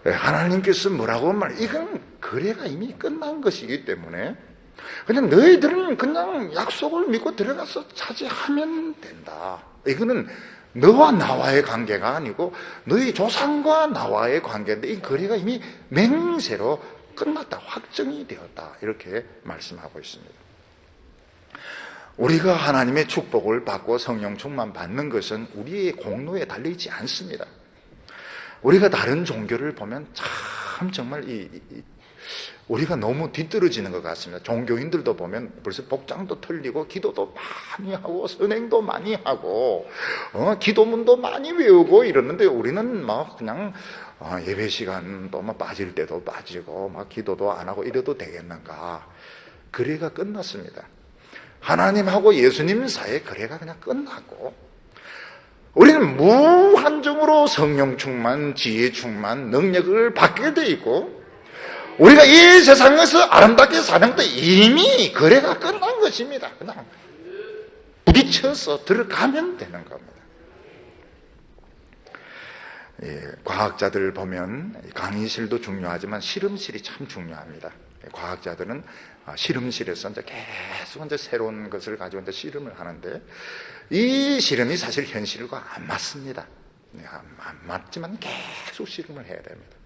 하나님께서 뭐라고 하면 이건 거래가 이미 끝난 것이기 때문에 그냥 너희들은 그냥 약속을 믿고 들어가서 차지하면 된다. 이거는 너와 나와의 관계가 아니고 너희 조상과 나와의 관계인데 이 거래가 이미 맹세로 끝났다, 확정이 되었다 이렇게 말씀하고 있습니다. 우리가 하나님의 축복을 받고 성령 충만 받는 것은 우리의 공로에 달리지 않습니다. 우리가 다른 종교를 보면 참 정말 우리가 너무 뒤떨어지는 것 같습니다. 종교인들도 보면 벌써 복장도 틀리고 기도도 많이 하고 선행도 많이 하고 기도문도 많이 외우고 이러는데 우리는 그냥 예배 시간도 빠질 때도 빠지고 기도도 안 하고 이래도 되겠는가? 거래가 끝났습니다. 하나님하고 예수님 사이의 거래가 그냥 끝나고 우리는 무한정으로 성령 충만, 지혜 충만, 능력을 받게 돼 있고 우리가 이 세상에서 아름답게 사는 것도 이미 거래가 끝난 것입니다. 그냥 부딪혀서 들어가면 되는 겁니다. 과학자들 보면 강의실도 중요하지만 실험실이 참 중요합니다. 과학자들은 실험실에서 계속 새로운 것을 가지고 실험을 하는데 이 실험이 사실 현실과 안 맞습니다. 안 맞지만 계속 실험을 해야 됩니다.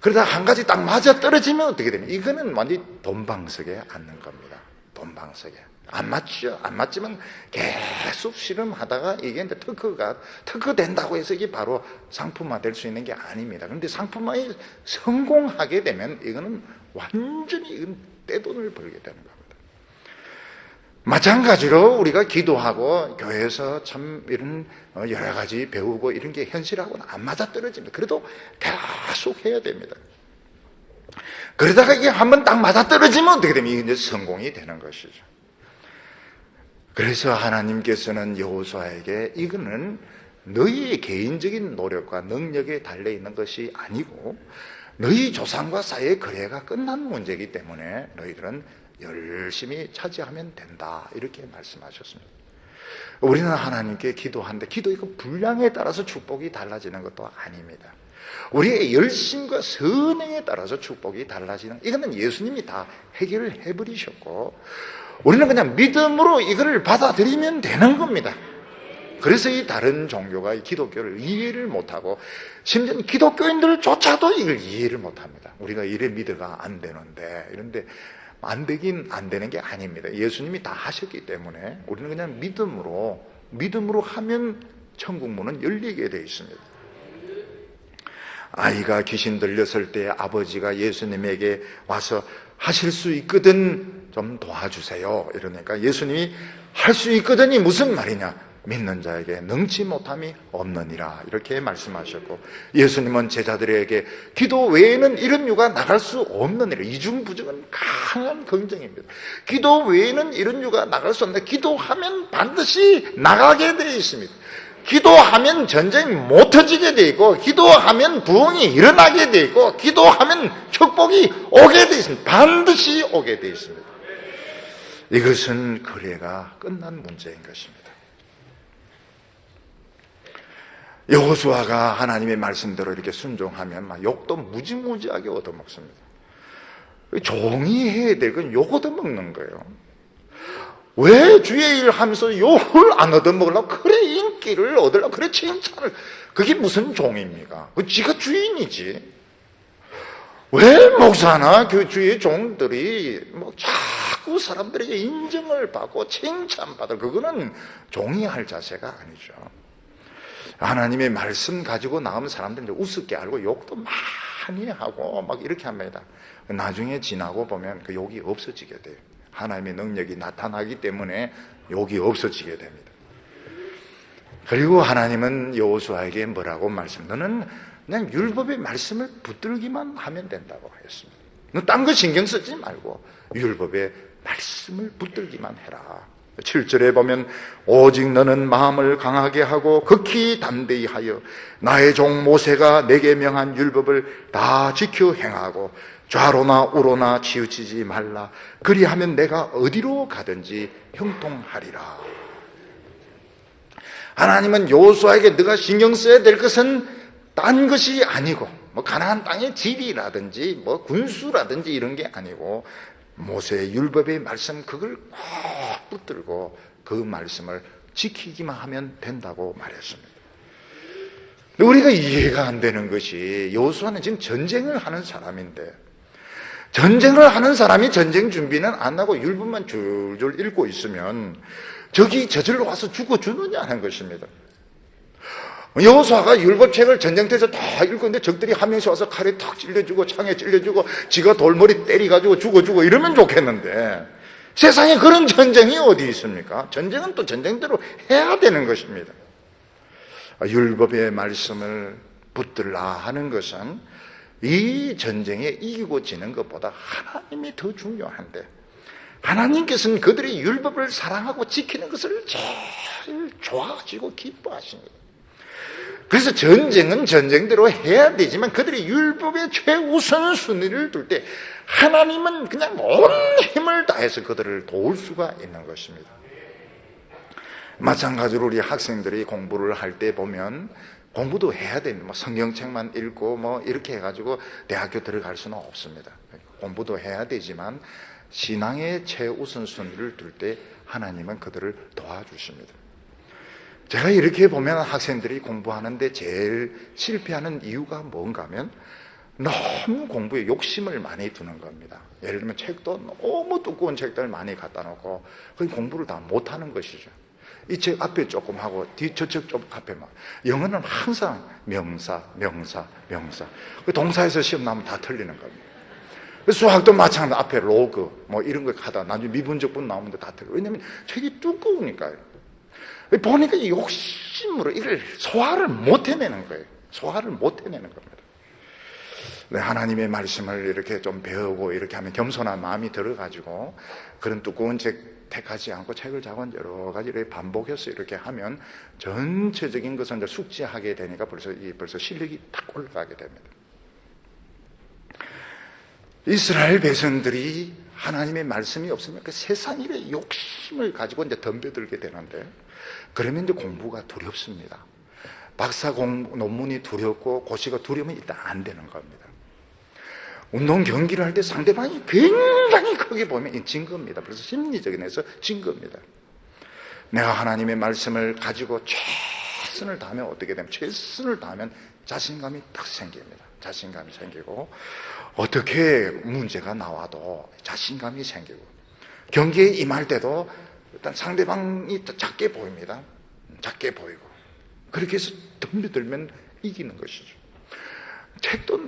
그러다 한 가지 딱 맞아 떨어지면 어떻게 됩니까? 이거는 완전히 돈방석에 앉는 겁니다. 돈방석에. 안 맞죠? 안 맞지만 계속 실험하다가 이게 이제 특허된다고 해서 이게 바로 상품화 될 수 있는 게 아닙니다. 그런데 상품화에 성공하게 되면 이거는 완전히 떼돈을 벌게 되는 겁니다. 마찬가지로 우리가 기도하고 교회에서 참 이런 여러 가지 배우고 이런 게 현실하고는 안 맞아떨어집니다. 그래도 계속 해야 됩니다. 그러다가 이게 한번 딱 맞아떨어지면 어떻게 됩니까? 이제 성공이 되는 것이죠. 그래서 하나님께서는 여호수아에게 이거는 너희의 개인적인 노력과 능력에 달려있는 것이 아니고 너희 조상과 사이의 거래가 끝난 문제이기 때문에 너희들은 열심히 차지하면 된다 이렇게 말씀하셨습니다. 우리는 하나님께 기도하는데 기도의 그 분량에 따라서 축복이 달라지는 것도 아닙니다. 우리의 열심과 선행에 따라서 축복이 달라지는, 이거는 예수님이 다 해결을 해버리셨고 우리는 그냥 믿음으로 이거를 받아들이면 되는 겁니다. 그래서 이 다른 종교가 이 기독교를 이해를 못하고 심지어 기독교인들조차도 이걸 이해를 못합니다. 우리가 이래 믿어가 안 되는데 이런데 안 되긴 안 되는 게 아닙니다. 예수님이 다 하셨기 때문에 우리는 그냥 믿음으로 하면 천국 문은 열리게 되어 있습니다. 아이가 귀신 들렸을 때 아버지가 예수님에게 와서 하실 수 있거든 좀 도와주세요. 이러니까 예수님이 할 수 있거든이 무슨 말이냐? 믿는 자에게 능치 못함이 없느니라 이렇게 말씀하셨고, 예수님은 제자들에게 기도 외에는 이런 유가 나갈 수 없느니라. 이중부정은 강한 긍정입니다. 기도 외에는 이런 유가 나갈 수 없는데, 기도하면 반드시 나가게 되어 있습니다. 기도하면 전쟁이 못 터지게 되어 있고, 기도하면 부흥이 일어나게 되어 있고, 기도하면 축복이 오게 되어 있습니다. 반드시 오게 되어 있습니다. 이것은 거래가 끝난 문제인 것입니다. 여호수아가 하나님의 말씀대로 이렇게 순종하면 막 욕도 무지무지하게 얻어먹습니다. 종이 해야 될 건 욕 얻어먹는 거예요. 왜 주의 일 하면서 욕을 안 얻어먹으려고 그래 인기를 얻으려고 그래 칭찬을, 그게 무슨 종입니까? 그 지가 주인이지. 왜 목사나 교주의 종들이 뭐 자꾸 사람들에게 인정을 받고 칭찬받을, 그거는 종이 할 자세가 아니죠. 하나님의 말씀 가지고 나오면 사람들이 우습게 알고 욕도 많이 하고 막 이렇게 합니다. 나중에 지나고 보면 그 욕이 없어지게 돼요. 하나님의 능력이 나타나기 때문에 욕이 없어지게 됩니다. 그리고 하나님은 여호수아에게 뭐라고 너는 그냥 율법의 말씀을 붙들기만 하면 된다고 했습니다. 너 딴 거 신경 쓰지 말고 율법의 말씀을 붙들기만 해라. 7절에 보면 오직 너는 마음을 강하게 하고 극히 담대히 하여 나의 종 모세가 내게 명한 율법을 다 지켜 행하고 좌로나 우로나 치우치지 말라. 그리하면 내가 어디로 가든지 형통하리라. 하나님은 여호수아에게 네가 신경 써야 될 것은 딴 것이 아니고 뭐 가나안 땅의 지리라든지 뭐 군수라든지 이런 게 아니고 모세의 율법의 말씀, 그걸 꼭 붙들고 그 말씀을 지키기만 하면 된다고 말했습니다. 우리가 이해가 안 되는 것이, 여호수아는 지금 전쟁을 하는 사람인데, 전쟁을 하는 사람이 전쟁 준비는 안 하고 율법만 줄줄 읽고 있으면 적이 저절로 와서 죽어주느냐는 것입니다. 여호수아가 율법책을 전쟁터에서 다 읽었는데 적들이 한 명씩 와서 칼에 탁 찔러주고 창에 찔러주고 지가 돌머리 때려가지고 죽어주고 이러면 좋겠는데, 세상에 그런 전쟁이 어디 있습니까? 전쟁은 또 전쟁대로 해야 되는 것입니다. 율법의 말씀을 붙들라 하는 것은 이 전쟁에 이기고 지는 것보다 하나님이 더 중요한데, 하나님께서는 그들이 율법을 사랑하고 지키는 것을 제일 좋아하시고 기뻐하십니다. 그래서 전쟁은 전쟁대로 해야 되지만 그들이 율법의 최우선순위를 둘 때 하나님은 그냥 온 힘을 다해서 그들을 도울 수가 있는 것입니다. 마찬가지로 우리 학생들이 공부를 할 때 보면 공부도 해야 됩니다. 뭐 성경책만 읽고 뭐 이렇게 해가지고 대학교 들어갈 수는 없습니다. 공부도 해야 되지만 신앙의 최우선순위를 둘 때 하나님은 그들을 도와주십니다. 제가 이렇게 보면 학생들이 공부하는데 제일 실패하는 이유가 뭔가 하면 너무 공부에 욕심을 많이 두는 겁니다. 예를 들면 책도 너무 두꺼운 책들 많이 갖다 놓고 그 공부를 다 못하는 것이죠. 이 책 앞에 조금 하고 저책 좀 앞에만. 영어는 항상 명사, 명사, 명사. 그 동사에서 시험 나오면 다 틀리는 겁니다. 수학도 마찬가지로 앞에 로그 뭐 이런 거 하다 나중에 미분적분 나오면 다 틀려. 왜냐하면 책이 두꺼우니까요. 보니까 욕심으로 이걸 소화를 못 해내는 거예요. 소화를 못 해내는 겁니다. 네, 하나님의 말씀을 이렇게 좀 배우고 이렇게 하면 겸손한 마음이 들어가지고 그런 두꺼운 책 택하지 않고 책을 작은 여러 가지를 반복해서 이렇게 하면 전체적인 것을 이제 숙지하게 되니까 벌써 실력이 딱 올라가게 됩니다. 이스라엘 백성들이 하나님의 말씀이 없으면 그 세상 일에 욕심을 가지고 이제 덤벼들게 되는데, 그러면 이제 공부가 두렵습니다. 박사 논문이 두렵고 고시가 두려우면 일단 안 되는 겁니다. 운동 경기를 할 때 상대방이 굉장히 크게 보면 진 겁니다. 그래서 심리적인 에서 진 겁니다. 내가 하나님의 말씀을 가지고 최선을 다하면 어떻게 되면, 최선을 다하면 자신감이 딱 생깁니다. 자신감이 생기고 어떻게 문제가 나와도 자신감이 생기고 경기에 임할 때도 일단 상대방이 작게 보입니다. 작게 보이고 그렇게 해서 덤벼들면 이기는 것이죠. 책도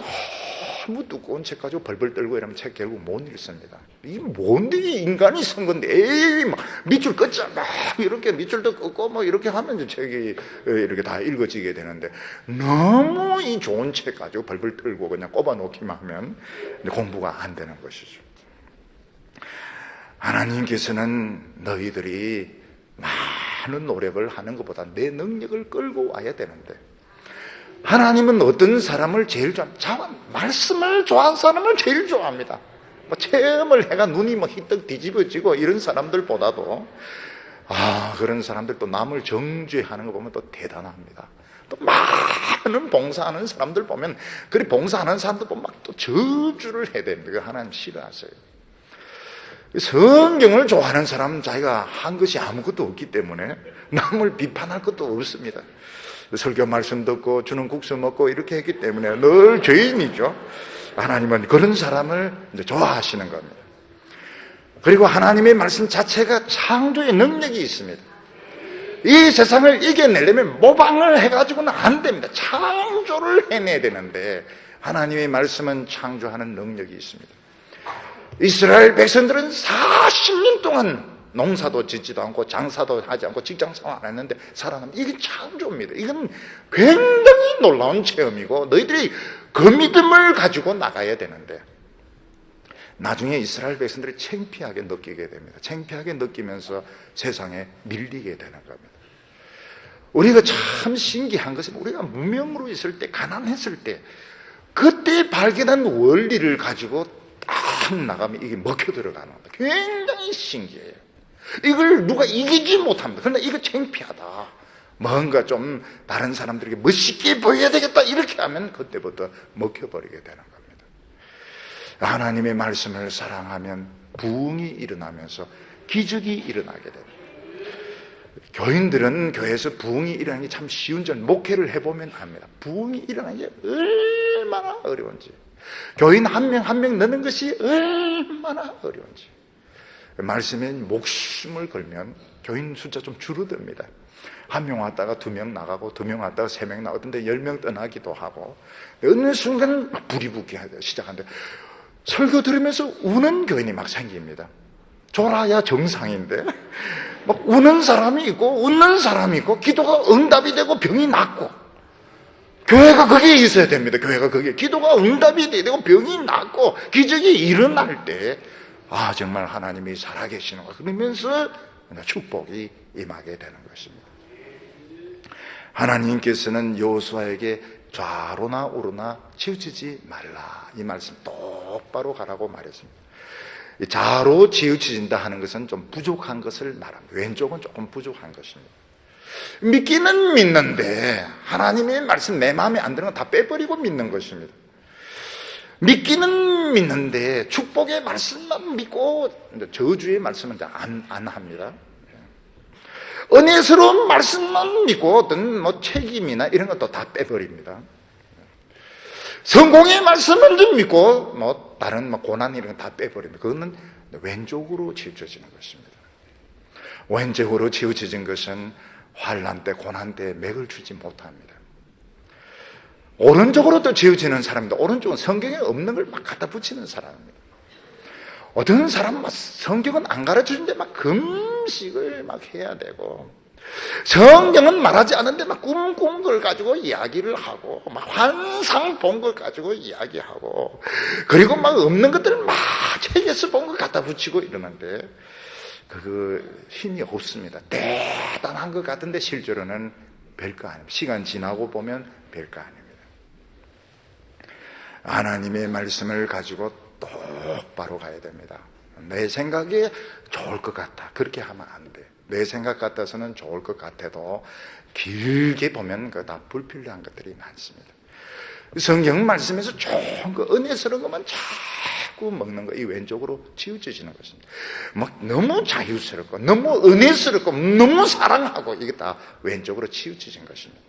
너무 두꺼운 책 가지고 벌벌 떨고 이러면 책 결국 못 읽습니다. 이게 뭔데 인간이 쓴 건데 에이 막 밑줄 긋자 막 이렇게 밑줄도 긋고 뭐 이렇게 하면 책이 이렇게 다 읽어지게 되는데 너무 이 좋은 책 가지고 벌벌 떨고 그냥 꼽아 놓기만 하면 공부가 안 되는 것이죠. 하나님께서는 너희들이 많은 노력을 하는 것보다 내 능력을 끌고 와야 되는데, 하나님은 어떤 사람을 제일 좋아합니까? 말씀을 좋아하는 사람을 제일 좋아합니다. 뭐 체험을 해가 눈이 뭐 희떡 뒤집어지고 이런 사람들보다도 그런 사람들 또 남을 정죄하는 거 보면 또 대단합니다. 또 많은 봉사하는 사람들 보면, 그리 봉사하는 사람들 보면 막 또 저주를 해야 됩니다. 그 하나님 싫어하세요. 성경을 좋아하는 사람은 자기가 한 것이 아무것도 없기 때문에 남을 비판할 것도 없습니다. 설교 말씀 듣고 주는 국수 먹고 이렇게 했기 때문에 늘 죄인이죠. 하나님은 그런 사람을 이제 좋아하시는 겁니다. 그리고 하나님의 말씀 자체가 창조의 능력이 있습니다. 이 세상을 이겨내려면 모방을 해가지고는 안 됩니다. 창조를 해내야 되는데 하나님의 말씀은 창조하는 능력이 있습니다. 이스라엘 백성들은 40년 동안 농사도 짓지도 않고 장사도 하지 않고 직장 생활 안 했는데 살아남은, 이게 창조입니다. 이건 굉장히 놀라운 체험이고 너희들이 그 믿음을 가지고 나가야 되는데, 나중에 이스라엘 백성들이 창피하게 느끼게 됩니다. 창피하게 느끼면서 세상에 밀리게 되는 겁니다. 우리가 참 신기한 것은 우리가 무명으로 있을 때, 가난했을 때, 그때 발견한 원리를 가지고 딱 나가면 이게 먹혀 들어가는 겁니다. 굉장히 신기해요. 이걸 누가 이기지 못합니다. 그러나 이거 창피하다, 뭔가 좀 다른 사람들에게 멋있게 보여야 되겠다, 이렇게 하면 그때부터 먹혀버리게 되는 겁니다. 하나님의 말씀을 사랑하면 부흥이 일어나면서 기적이 일어나게 됩니다. 교인들은 교회에서 부흥이 일어나는 게 참 쉬운 줄 목회를 해보면 압니다. 부흥이 일어나는 게 얼마나 어려운지, 교인 한 명 한 명 넣는 것이 얼마나 어려운지. 말씀에 목숨을 걸면 교인 숫자 좀 줄어듭니다. 한 명 왔다가 두 명 나가고, 두 명 왔다가 세 명 나가던데 10명 떠나기도 하고, 어느 순간 막 불이 붙기 시작하는데 설교 들으면서 우는 교인이 막 생깁니다. 졸아야 정상인데 막 우는 사람이 있고 웃는 사람이 있고, 기도가 응답이 되고 병이 낫고. 교회가 거기에 있어야 됩니다. 교회가 거기에 기도가 응답이 되고 병이 낫고 기적이 일어날 때 정말 하나님이 살아계시는구나, 그러면서 축복이 임하게 되는 것입니다. 하나님께서는 여호수아에게 좌로나 우로나 치우치지 말라, 이 말씀 똑바로 가라고 말했습니다. 좌로 치우쳐진다 하는 것은 좀 부족한 것을 말합니다. 왼쪽은 조금 부족한 것입니다. 믿기는 믿는데 하나님의 말씀 내 마음에 안 드는 건 다 빼버리고 믿는 것입니다. 믿기는 믿는데 축복의 말씀만 믿고 저주의 말씀은 안 합니다. 은혜스러운 말씀만 믿고 어떤 책임이나 이런 것도 다 빼버립니다. 성공의 말씀만 좀 믿고 다른 고난 이런 거 다 빼버립니다. 그거는 왼쪽으로 치우쳐지는 것입니다. 왼쪽으로 치우쳐진 것은 환난 때, 고난 때 맥을 주지 못합니다. 오른쪽으로 또 치우치는 사람입니다. 오른쪽은 성경에 없는 걸 막 갖다 붙이는 사람입니다. 어떤 사람은 성경은 안 가르쳐주는데 막 금식을 막 해야 되고, 성경은 말하지 않은데 막 꿈 꾼 걸 가지고 이야기를 하고, 막 환상 본 걸 가지고 이야기하고, 그리고 막 없는 것들을 막 책에서 본 걸 갖다 붙이고 이러는데 그 힘이 없습니다. 대단한 것 같은데 실제로는 별거 아닙니다. 시간 지나고 보면 별거 아닙니다. 하나님의 말씀을 가지고 똑바로 가야 됩니다. 내 생각에 좋을 것 같다, 그렇게 하면 안 돼. 내 생각 같아서는 좋을 것 같아도 길게 보면 다 불필요한 것들이 많습니다. 성경 말씀에서 좋은 거, 은혜스러운 것만 자꾸 먹는 거, 이 왼쪽으로 치우쳐지는 것입니다. 막 너무 자유스럽고 너무 은혜스럽고 너무 사랑하고, 이게 다 왼쪽으로 치우쳐진 것입니다.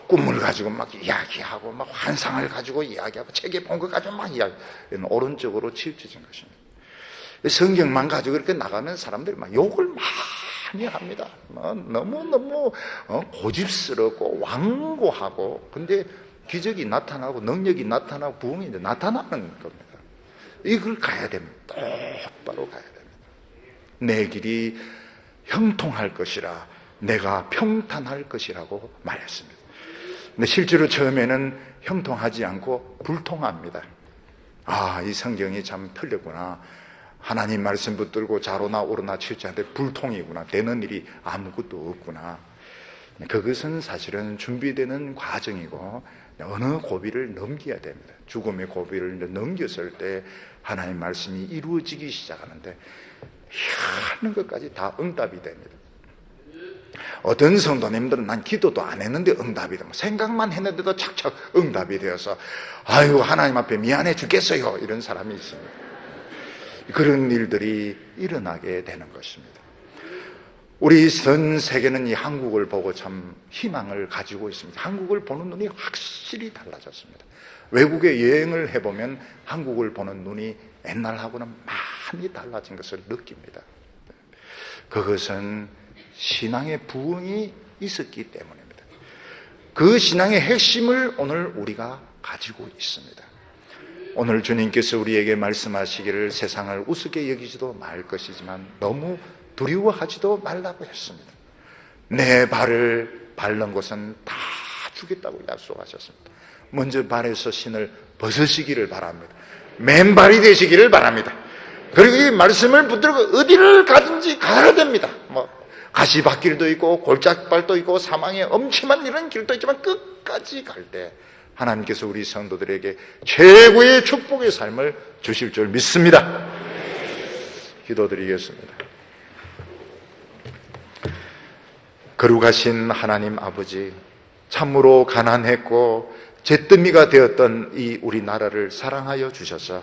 꿈을 가지고 막 이야기하고, 막 환상을 가지고 이야기하고, 책에 본 것 가지고 막 이야기, 이는 오른쪽으로 치우쳐진 것입니다. 성경만 가지고 이렇게 나가면 사람들이 막 욕을 많이 합니다. 너무너무 고집스럽고 완고하고, 근데 기적이 나타나고 능력이 나타나고 부흥이 나타나는 겁니다. 이걸 가야 됩니다. 똑바로 가야 됩니다. 내 길이 형통할 것이라 내가 평탄할 것이라고 말했습니다. 근데 실제로 처음에는 형통하지 않고 불통합니다. 아, 이 성경이 참 틀렸구나. 하나님 말씀 붙들고 좌로나 오로나 치우치는데 불통이구나. 되는 일이 아무것도 없구나. 그것은 사실은 준비되는 과정이고 어느 고비를 넘겨야 됩니다. 죽음의 고비를 넘겼을 때 하나님 말씀이 이루어지기 시작하는데 하는 것까지 다 응답이 됩니다. 어떤 성도님들은 난 기도도 안 했는데 응답이 됩니다. 생각만 했는데도 착착 응답이 되어서 아유 하나님 앞에 미안해 죽겠어요 이런 사람이 있습니다. 그런 일들이 일어나게 되는 것입니다. 우리 전 세계는 이 한국을 보고 참 희망을 가지고 있습니다. 한국을 보는 눈이 확실히 달라졌습니다. 외국에 여행을 해보면 한국을 보는 눈이 옛날하고는 많이 달라진 것을 느낍니다. 그것은 신앙의 부흥이 있었기 때문입니다. 그 신앙의 핵심을 오늘 우리가 가지고 있습니다. 오늘 주님께서 우리에게 말씀하시기를 세상을 우습게 여기지도 말 것이지만 너무 두려워하지도 말라고 했습니다. 내 발을 밟는 곳은 다 주겠다고 약속하셨습니다. 먼저 발에서 신을 벗으시기를 바랍니다. 맨발이 되시기를 바랍니다. 그리고 이 말씀을 붙들고 어디를 가든지 가야 됩니다. 가시밭길도 있고 골짜기발도 있고 사망의 엄침한 이런 길도 있지만 끝까지 갈 때 하나님께서 우리 성도들에게 최고의 축복의 삶을 주실 줄 믿습니다. 기도드리겠습니다. 거룩하신 하나님 아버지, 참으로 가난했고 잿더미가 되었던 이 우리나라를 사랑하여 주셔서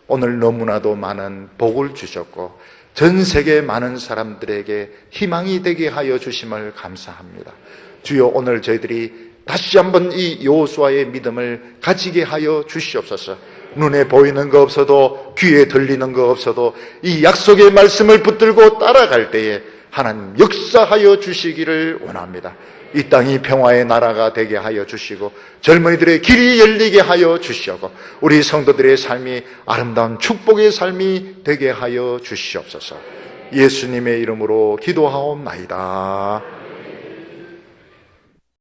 오늘 너무나도 많은 복을 주셨고 전 세계 많은 사람들에게 희망이 되게 하여 주심을 감사합니다. 주여, 오늘 저희들이 다시 한번 이 여호수아의 믿음을 가지게 하여 주시옵소서. 눈에 보이는 거 없어도 귀에 들리는 거 없어도 이 약속의 말씀을 붙들고 따라갈 때에 하나님 역사하여 주시기를 원합니다. 이 땅이 평화의 나라가 되게 하여 주시고 젊은이들의 길이 열리게 하여 주시고 우리 성도들의 삶이 아름다운 축복의 삶이 되게 하여 주시옵소서. 예수님의 이름으로 기도하옵나이다.